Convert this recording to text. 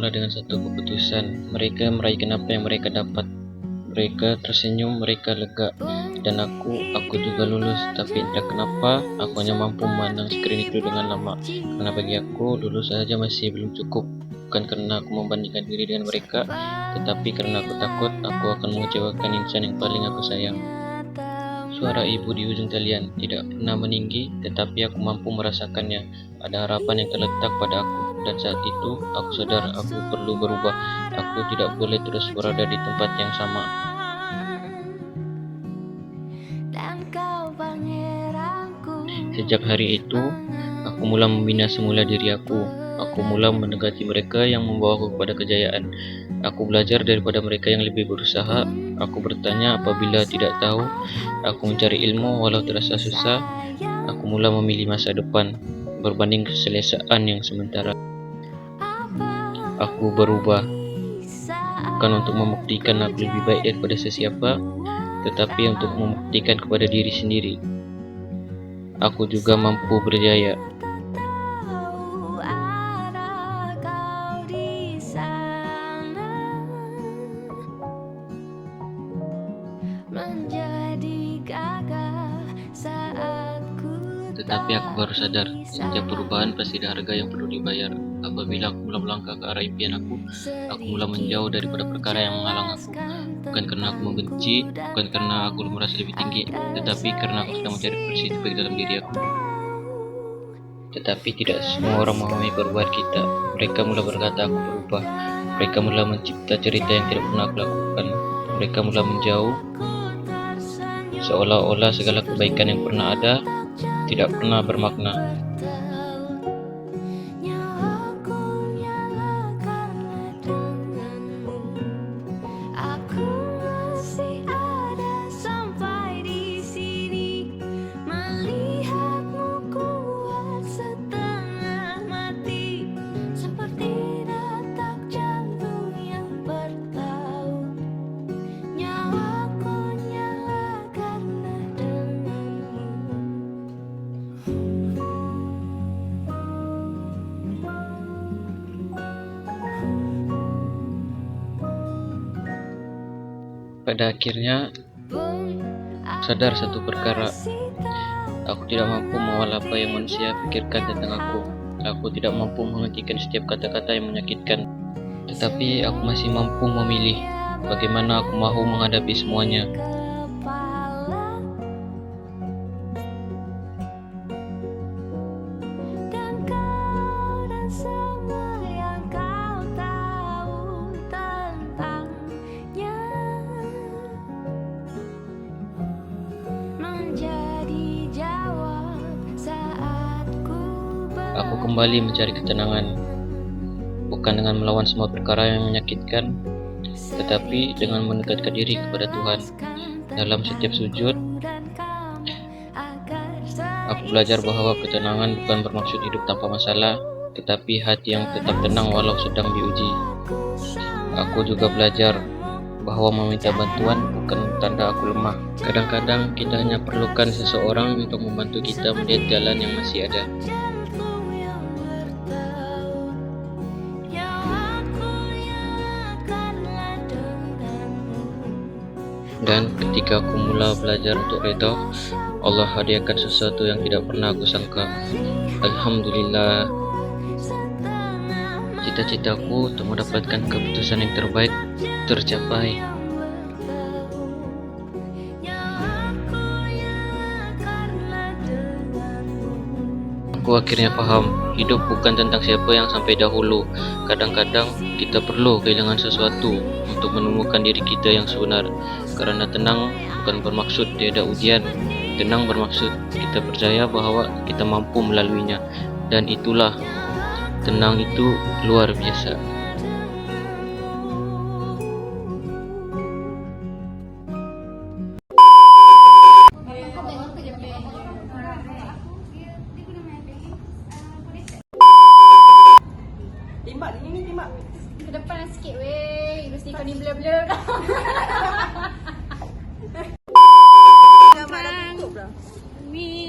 bermula dengan satu keputusan. Mereka meraihkan apa yang mereka dapat. Mereka tersenyum, mereka lega. Dan aku juga lulus. Tapi entah kenapa, aku hanya mampu memandang skrin itu dengan lama. Karena bagi aku, lulus saja masih belum cukup. Bukan karena aku membandingkan diri dengan mereka, tetapi karena aku takut aku akan mengecewakan insan yang paling aku sayang. Suara ibu di ujung talian tidak pernah meninggi, tetapi aku mampu merasakannya. Ada harapan yang terletak pada aku, dan saat itu aku sadar aku perlu berubah. Aku tidak boleh terus berada di tempat yang sama. Sejak hari itu, aku mulai membina semula diri aku. Aku mulai mendekati mereka yang membawaku kepada kejayaan. Aku belajar daripada mereka yang lebih berusaha. Aku bertanya apabila tidak tahu. Aku mencari ilmu walau terasa susah. Aku mulai memilih masa depan berbanding keselesaan yang sementara. Aku berubah, bukan untuk membuktikan aku lebih baik daripada sesiapa, tetapi untuk membuktikan kepada diri sendiri aku juga mampu berjaya. Tetapi aku baru sadar, setiap perubahan pasti ada harga yang perlu dibayar. Apabila aku mulai melangkah ke arah impian aku mulai menjauh daripada perkara yang menghalang aku. Bukan karena aku membenci, bukan karena aku merasa lebih tinggi, tetapi karena aku sedang mencari versi terbaik dalam diri aku. Tetapi tidak semua orang memahami perubahan kita. Mereka mulai berkata aku berubah. Mereka mulai mencipta cerita yang tidak pernah aku lakukan. Mereka mulai menjauh, seolah-olah segala kebaikan yang pernah ada tidak pernah bermakna. Pada akhirnya, sadar satu perkara. Aku tidak mampu mengawal apa yang manusia pikirkan tentang aku. Aku tidak mampu menghentikan setiap kata-kata yang menyakitkan. Tetapi aku masih mampu memilih bagaimana aku mau menghadapi semuanya. Aku kembali mencari ketenangan, bukan dengan melawan semua perkara yang menyakitkan, tetapi dengan mendekatkan diri kepada Tuhan. Dalam setiap sujud, aku belajar bahwa ketenangan bukan bermaksud hidup tanpa masalah, tetapi hati yang tetap tenang walau sedang diuji. Aku juga belajar bahwa meminta bantuan bukan tanda aku lemah. Kadang-kadang kita hanya perlukan seseorang untuk membantu kita melihat jalan yang masih ada. Dan ketika aku mulai belajar untuk redha, Allah hadiahkan sesuatu yang tidak pernah aku sangka. Alhamdulillah, cita-citaku untuk mendapatkan keputusan yang terbaik tercapai. Aku akhirnya paham, hidup bukan tentang siapa yang sampai dahulu. Kadang-kadang kita perlu kehilangan sesuatu untuk menemukan diri kita yang sebenar. Karena tenang bukan bermaksud tiada ujian. Tenang bermaksud kita percaya bahwa kita mampu melaluinya. Dan itulah, tenang itu luar biasa. Timbak ni timbak. Ke depan sikit weh. Mesti kau ni blur-blur dah. Dah tutup dah. Mi